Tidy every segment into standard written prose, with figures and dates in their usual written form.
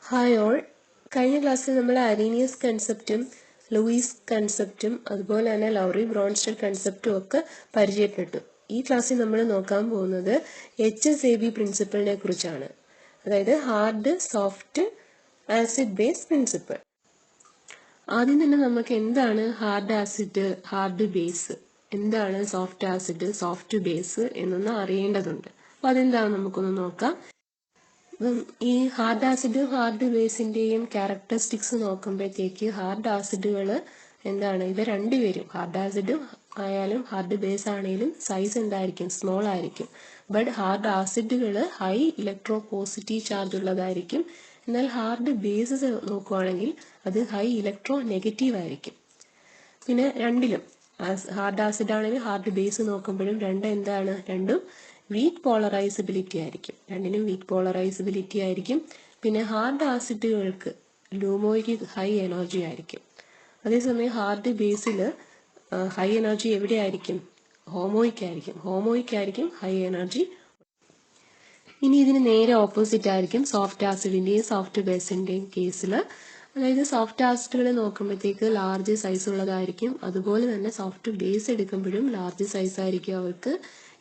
Hi all. കഴിഞ്ഞ ക്ലാസ്സിൽ നമ്മൾ അരീനിയസ് കൺസെപ്റ്റും ലൂയിസ് കൺസെപ്റ്റും അതുപോലെ തന്നെ ലൗറി ബ്രോൺസ്റ്റഡ് കൺസെപ്റ്റും ഒക്കെ പരിചയപ്പെട്ടു. ഈ ക്ലാസ്സിൽ നമ്മൾ നോക്കാൻ പോകുന്നത് HSAB പ്രിൻസിപ്പിളിനെ കുറിച്ചാണ്. അതായത് hard soft acid base principle. ആദ്യം തന്നെ നമുക്ക് എന്താണ് ഹാർഡ് ആസിഡ്, ഹാർഡ് ബേസ്, എന്താണ് സോഫ്റ്റ് ആസിഡ്, സോഫ്റ്റ് ബേസ് എന്നൊന്ന് അറിയേണ്ടതുണ്ട്. അപ്പോൾ അതെന്താണെന്ന് നമുക്കൊന്ന് നോക്കാം. ഈ ഹാർഡ് ആസിഡും ഹാർഡ് ബേസിന്റെയും ക്യാരക്ടറിസ്റ്റിക്സ് നോക്കുമ്പോഴത്തേക്ക് ഹാർഡ് ആസിഡുകൾ എന്താണ്, ഇവ രണ്ടുപേരും ഹാർഡ് ആസിഡ് ആയാലും ഹാർഡ് ബേസ് ആണെങ്കിലും സൈസ് എന്തായിരിക്കും, സ്മോൾ ആയിരിക്കും. ബട്ട് ഹാർഡ് ആസിഡുകൾ ഹൈ ഇലക്ട്രോ പോസിറ്റീവ് ചാർജ് ഉള്ളതായിരിക്കും. എന്നാൽ ഹാർഡ് ബേസസ് നോക്കുവാണെങ്കിൽ അത് ഹൈ ഇലക്ട്രോ നെഗറ്റീവ് ആയിരിക്കും. പിന്നെ രണ്ടിലും ഹാർഡ് ആസിഡ് ആണെങ്കിലും ഹാർഡ് ബേസ് നോക്കുമ്പോഴും രണ്ടും വീക്ക് പോളറൈസബിലിറ്റി ആയിരിക്കും. രണ്ടിനും വീക്ക് പോളറൈസബിലിറ്റി ആയിരിക്കും. പിന്നെ ഹാർഡ് ആസിഡുകൾക്ക് ലൂമോയ്ക്ക് ഹൈ എനർജി ആയിരിക്കും. അതേസമയം ഹാർഡ് ബേസിൽ ഹൈ എനർജി എവിടെയായിരിക്കും, ഹോമോയ്ക്കായിരിക്കും ഹൈ എനർജി. ഇനി ഇതിന് നേരെ ഓപ്പോസിറ്റ് ആയിരിക്കും സോഫ്റ്റ് ആസിഡിന്റെയും സോഫ്റ്റ് ബേസിന്റെയും കേസിൽ. അതായത് സോഫ്റ്റ് ആസിഡുകൾ നോക്കുമ്പോഴത്തേക്ക് ലാർജ് സൈസ് ഉള്ളതായിരിക്കും. അതുപോലെ തന്നെ സോഫ്റ്റ് ബേസ് എടുക്കുമ്പോഴും ലാർജ് സൈസ് ആയിരിക്കും അവർക്ക്.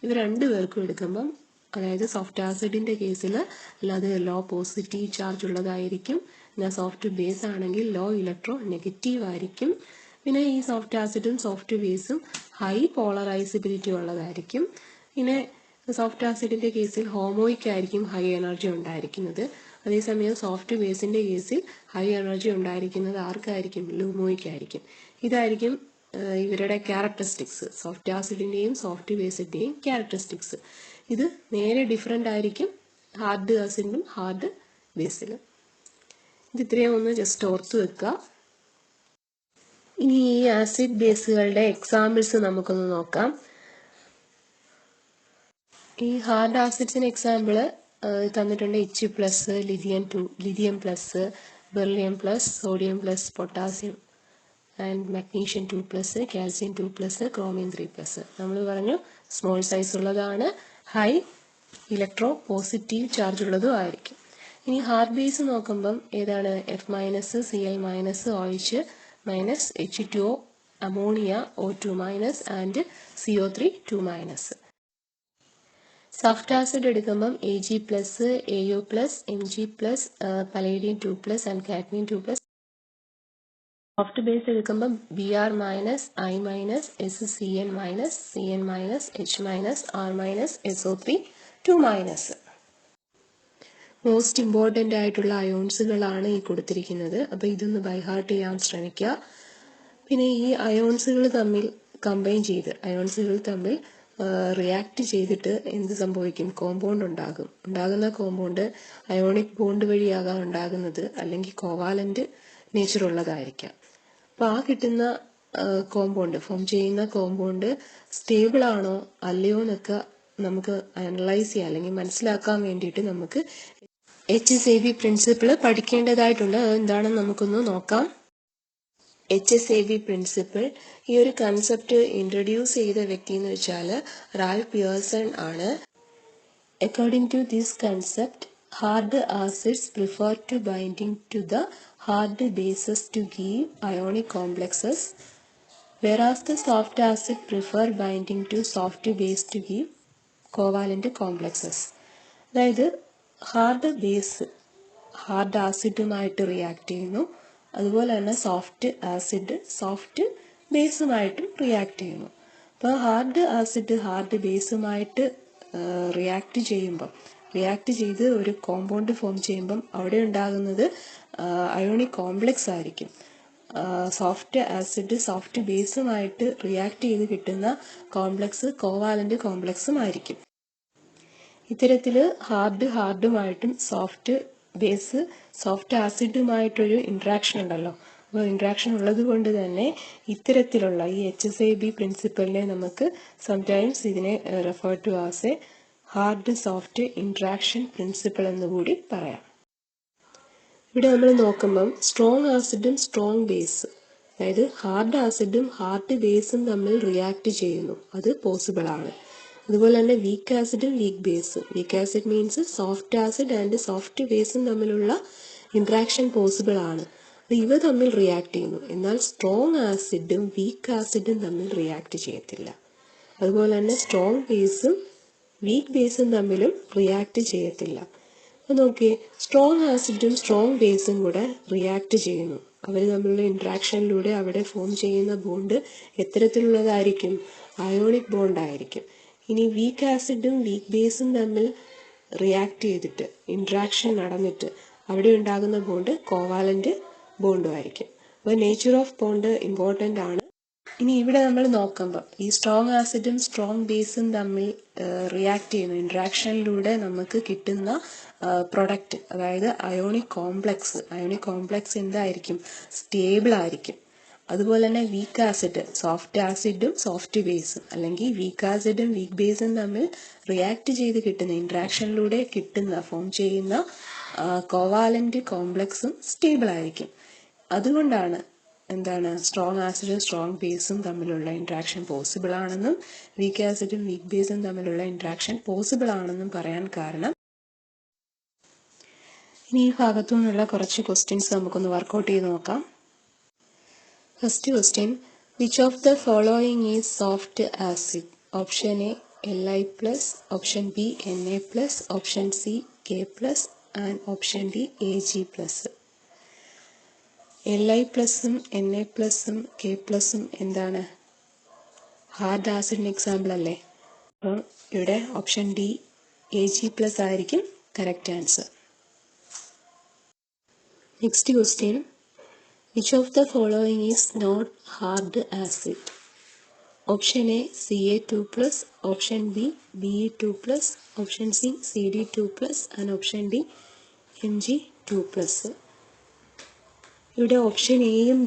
ഇവ രണ്ടുപേർക്കും എടുക്കുമ്പം, അതായത് സോഫ്റ്റ് ആസിഡിന്റെ കേസിൽ അത് ലോ പോസിറ്റീവ് ചാർജ് ഉള്ളതായിരിക്കും. എന്നാൽ സോഫ്റ്റ് ബേസ് ആണെങ്കിൽ ലോ ഇലക്ട്രോ നെഗറ്റീവ് ആയിരിക്കും. പിന്നെ ഈ സോഫ്റ്റ് ആസിഡും സോഫ്റ്റ് ബേസും ഹൈ പോളറൈസബിലിറ്റി ഉള്ളതായിരിക്കും. പിന്നെ സോഫ്റ്റ് ആസിഡിന്റെ കേസിൽ ഹോമോയ്ക്കായിരിക്കും ഹൈ എനർജി ഉണ്ടായിരിക്കുന്നത്. അതേസമയം സോഫ്റ്റ് ബേസിന്റെ കേസിൽ ഹൈ എനർജി ഉണ്ടായിരിക്കുന്നത് ആർക്കായിരിക്കും, ലൂമോയ്ക്കായിരിക്കും. ഇതായിരിക്കും ഇവരുടെ ക്യാരക്ടറിസ്റ്റിക്സ്, സോഫ്റ്റ് ആസിഡിന്റെയും സോഫ്റ്റ് ബേസിന്റെയും ക്യാരക്ടറിസ്റ്റിക്സ്. ഇത് നേരെ ഡിഫറെന്റ് ആയിരിക്കും ഹാർഡ് ആസിഡിനും ഹാർഡ് ബേസിലും. ഇത് ഇത്രയും ഒന്ന് ജസ്റ്റ് ഓർത്തു വെക്കുക. ഇനി ഈ ആസിഡ് ബേസുകളുടെ എക്സാമ്പിൾസ് നമുക്കൊന്ന് നോക്കാം. ഈ ഹാർഡ് ആസിഡ്സിന് എക്സാമ്പിള് തന്നിട്ടുണ്ട്. H+, lithium plus, beryllium plus, sodium plus, potassium and magnesium 2+, calcium 2+, chromium 3+. നമ്മൾ പറഞ്ഞു സ്മോൾ സൈസ് ഉള്ളതാണ്, ഹൈ ഇലക്ട്രോ പോസിറ്റീവ് ചാർജ് ഉള്ളതും ആയിരിക്കും. ഇനി ഹാർഡ് ബേസ് നോക്കുമ്പം ഏതാണ്, F-, Cl- OH H2O, ammonia O2- and CO3 2-. Soft acid എടുക്കുമ്പം Ag+, Au+, Mg+, palladium 2+, and cadmium 2+. Soft base എടുക്കുമ്പം Br-, I-, SCN-, Cn-, H-, R-, SO3 2-. Most important ആയിട്ടുള്ള അയോൺസുകളാണ് ഈ കൊടുത്തിരിക്കുന്നത്. അപ്പോൾ ഇതൊന്ന് ബൈഹാർട്ട് ചെയ്യാൻ ശ്രമിക്കുക. പിന്നെ ഈ അയോൺസുകൾ തമ്മിൽ അയോൺസുകൾ തമ്മിൽ റിയാക്ട് ചെയ്തിട്ട് എന്ത് സംഭവിക്കും, കോമ്പൗണ്ട് ഉണ്ടാകുന്ന കോമ്പൗണ്ട് അയോണിക് ബോണ്ട് വഴിയാകാൻ ഉണ്ടാകുന്നത്, അല്ലെങ്കിൽ കോവാലന്റ് നേച്ചർ ഉള്ളതായിരിക്കാം. അപ്പോൾ ആ കിട്ടുന്ന കോമ്പൗണ്ട്, ഫോം ചെയ്യുന്ന കോമ്പൗണ്ട് സ്റ്റേബിൾ ആണോ അല്ലയോ എന്നൊക്കെ നമുക്ക് അനലൈസ് ചെയ്യാം, അല്ലെങ്കിൽ മനസ്സിലാക്കാൻ വേണ്ടിയിട്ട് നമുക്ക് HSAB പ്രിൻസിപ്പിൾ പഠിക്കേണ്ടതായിട്ടുണ്ട്. അത് എന്താണെന്ന് നമുക്കൊന്ന് നോക്കാം. HSAB പ്രിൻസിപ്പിൾ, ഈ ഒരു കൺസെപ്റ്റ് ഇൻട്രൊഡ്യൂസ് ചെയ്ത വ്യക്തി എന്ന് വെച്ചാൽ റാൽഫ് പിയേഴ്സൺ ആണ്. According to this concept, hard acids prefer to binding to the hard bases to give ionic complexes, whereas the soft acid prefer binding to soft base to give covalent complexes. അതായത് hard base hard ആസിഡുമായിട്ട് react ചെയ്യുന്നു, അതുപോലെ തന്നെ soft acid soft ബേസുമായിട്ടും react ചെയ്യുന്നു. അപ്പോൾ hard acid hard ബേസുമായിട്ട് react ചെയ്ത് ഒരു compound form ചെയ്യുമ്പം അവിടെ ഉണ്ടാകുന്നത് അയോണിക് കോംപ്ലക്സ് ആയിരിക്കും. സോഫ്റ്റ് ആസിഡ് സോഫ്റ്റ് ബേസുമായിട്ട് റിയാക്ട് ചെയ്ത് കിട്ടുന്ന കോംപ്ലക്സ് കോവാലന്റ് കോംപ്ലക്സും ആയിരിക്കും. ഇത്തരത്തിൽ ഹാർഡുമായിട്ടും സോഫ്റ്റ് ബേസ് സോഫ്റ്റ് ആസിഡുമായിട്ടൊരു ഇൻട്രാക്ഷൻ ഉണ്ടല്ലോ. അപ്പോൾ ഇൻട്രാക്ഷൻ ഉള്ളത് കൊണ്ട് തന്നെ ഇത്തരത്തിലുള്ള ഈ HSAB പ്രിൻസിപ്പലിനെ നമുക്ക് സംടൈംസ് ഇതിനെ refer to as a hard soft interaction principle എന്നുകൂടി പറയാം. ഇവിടെ നമ്മൾ നോക്കുമ്പം സ്ട്രോങ് ആസിഡും സ്ട്രോങ് ബേസ്, അതായത് ഹാർഡ് ആസിഡും ഹാർഡ് ബേസും തമ്മിൽ റിയാക്ട് ചെയ്യുന്നു, അത് പോസിബിൾ ആണ്. അതുപോലെ തന്നെ വീക്ക് ആസിഡും വീക്ക് ബേസും, weak acid means soft acid and soft ബേസും തമ്മിലുള്ള ഇൻട്രാക്ഷൻ പോസിബിൾ ആണ്. ഇവ തമ്മിൽ റിയാക്ട് ചെയ്യുന്നു. എന്നാൽ സ്ട്രോങ് ആസിഡും വീക്ക് ആസിഡും തമ്മിൽ റിയാക്ട് ചെയ്യത്തില്ല. അതുപോലെ തന്നെ സ്ട്രോങ് ബേസും വീക്ക് ബേസും തമ്മിലും റിയാക്ട് ചെയ്യത്തില്ല. അപ്പോൾ നോക്കിയേ, സ്ട്രോങ് ആസിഡും സ്ട്രോങ് ബേസും കൂടെ റിയാക്ട് ചെയ്യുന്നു. അവർ തമ്മിലുള്ള ഇൻട്രാക്ഷനിലൂടെ അവിടെ ഫോം ചെയ്യുന്ന ബോണ്ട് എത്തരത്തിലുള്ളതായിരിക്കും? അയോണിക് ബോണ്ട് ആയിരിക്കും. ഇനി വീക്ക് ആസിഡും വീക്ക് ബേസും തമ്മിൽ റിയാക്ട് ചെയ്തിട്ട് ഇൻട്രാക്ഷൻ നടന്നിട്ട് അവിടെ ഉണ്ടാകുന്ന ബോണ്ട് കോവാലന്റ് ബോണ്ടും ആയിരിക്കും. അപ്പോൾ നേച്ചർ ഓഫ് ബോണ്ട് ഇമ്പോർട്ടൻ്റ് ആണ്. ഇനി ഇവിടെ നമ്മൾ നോക്കുമ്പോൾ ഈ സ്ട്രോങ് ആസിഡും സ്ട്രോങ് ബേസും തമ്മിൽ റിയാക്ട് ചെയ്യുന്ന ഇൻട്രാക്ഷനിലൂടെ നമുക്ക് കിട്ടുന്ന പ്രൊഡക്റ്റ്, അതായത് അയോണിക് കോംപ്ലക്സ് എന്തായിരിക്കും? സ്റ്റേബിൾ ആയിരിക്കും. അതുപോലെ തന്നെ വീക്ക് ആസിഡ്, സോഫ്റ്റ് ആസിഡും സോഫ്റ്റ് ബേസും, അല്ലെങ്കിൽ വീക്ക് ആസിഡും വീക്ക് ബേസും തമ്മിൽ റിയാക്ട് ചെയ്ത് കിട്ടുന്ന ഇൻട്രാക്ഷനിലൂടെ ഫോം ചെയ്യുന്ന കോവാലന്റ് കോംപ്ലക്സും സ്റ്റേബിൾ ആയിരിക്കും. അതുകൊണ്ടാണ് സ്ട്രോങ് ആസിഡും സ്ട്രോങ് ബേസും തമ്മിലുള്ള ഇൻട്രാക്ഷൻ പോസിബിൾ ആണെന്നും വീക്ക് ആസിഡും വീക്ക് ബേസും തമ്മിലുള്ള ഇൻട്രാക്ഷൻ പോസിബിൾ ആണെന്നും പറയാൻ കാരണം. ഇനി ഈ ഭാഗത്തു നിന്നുള്ള കുറച്ച് ക്വസ്റ്റ്യൻസ് നമുക്കൊന്ന് വർക്കൗട്ട് ചെയ്ത് നോക്കാം. First question, which of the following is soft acid? Option A Li+, option B Na+, option C K+, and option D Ag+. Li+ഉം Na+ഉം K+ഉം എന്താണ്? ഹാർഡ് ആസിഡിന് എക്സാമ്പിൾ അല്ലേ? അപ്പം ഇവിടെ ഓപ്ഷൻ ഡി Ag+ ആയിരിക്കും correct answer. Next question, which of the following is not hard acid? Option A Ca2+, option B Be2+, option C Cd2+, and option D Mg2+. ഇവിടെ ഓപ്ഷൻ എയും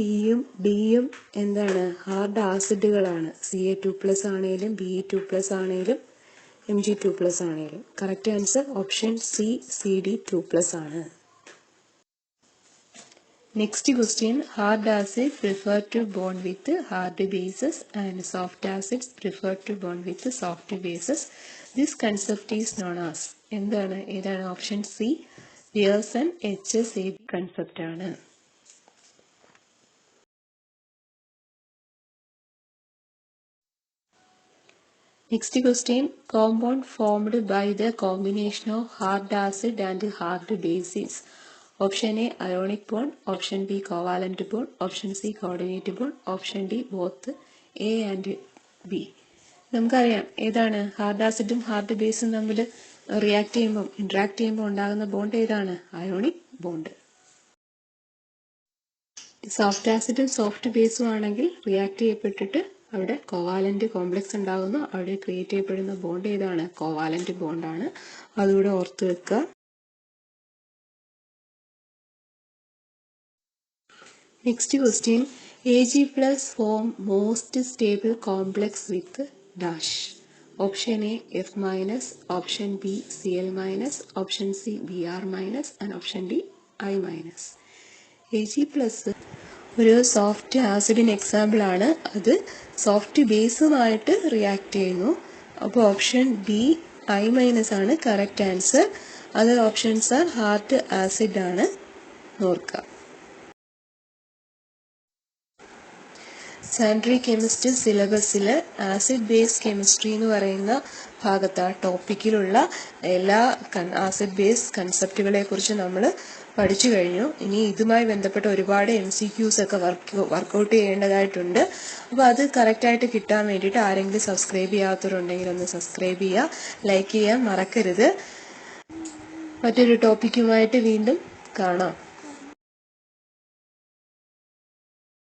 ബിയും എന്താണ്? Hard ആസിഡുകളാണ്. Ca2+ ആണെങ്കിലും Be2+ ആണെങ്കിലും Mg2+ ആണെങ്കിലും. Correct answer option C Cd2+ ആണ്. Next question, hard acid prefer to bond with hard bases and soft acids prefer to bond with soft bases. This concept is known as. ഏതാണ്? Option C Pearson HSAB concept ആണ്. Next question, compound formed by the combination of hard acid and hard base is. Option A ionic bond, option B covalent bond, option C coordinate bond, option D both A and B. നമുക്കറിയാം ഏതാണ് hard ആസിഡും hard ബേസും തമ്മിൽ interact ചെയ്യുമ്പോൾ ഉണ്ടാകുന്ന bond ഏതാണ്? Ionic bond. Soft ആസിഡും soft ബേസും ആണെങ്കിൽ റിയാക്ട് ചെയ്യപ്പെട്ടിട്ട് അവിടെ കോവാലന്റ് കോംപ്ലക്സ് ഉണ്ടാകുന്നു. അവിടെ ക്രിയേറ്റ് ചെയ്യപ്പെടുന്ന ബോണ്ട് ഏതാണ്? കോവാലന്റ് ബോണ്ടാണ്. അതുകൂടെ ഓർത്ത് വെക്കുക. Next question, Ag+ form most stable complex with dash. Option A F-, option B Cl-, option C Br-, and option D I-. Ag+ ഒരു സോഫ്റ്റ് ആസിഡിന് എക്സാമ്പിൾ ആണ്. അത് സോഫ്റ്റ് ബേസുമായിട്ട് റിയാക്ട് ചെയ്യുന്നു. അപ്പോൾ ഓപ്ഷൻ ബി I- ആണ് correct answer. Other options hard acid ആണ്, നോക്കുക. Sanitary chemistry സിലബസിൽ acid base chemistry എന്ന് പറയുന്ന ഭാഗത്ത് ടോപ്പിക്കിലുള്ള എല്ലാ ആസിഡ് ബേസ് കൺസെപ്റ്റുകളെ കുറിച്ച് നമ്മൾ പഠിച്ചു കഴിഞ്ഞു. ഇനി ഇതുമായി ബന്ധപ്പെട്ട ഒരുപാട് MCQs ഒക്കെ വർക്കൗട്ട് ചെയ്യേണ്ടതായിട്ടുണ്ട്. അപ്പോൾ അത് കറക്റ്റായിട്ട് കിട്ടാൻ വേണ്ടിയിട്ട് ആരെങ്കിലും സബ്സ്ക്രൈബ് ചെയ്യാത്തവരുണ്ടെങ്കിൽ ഒന്ന് സബ്സ്ക്രൈബ് ചെയ്യുക, ലൈക്ക് ചെയ്യാൻ മറക്കരുത്. മറ്റൊരു ടോപ്പിക്കുമായിട്ട് വീണ്ടും കാണാം.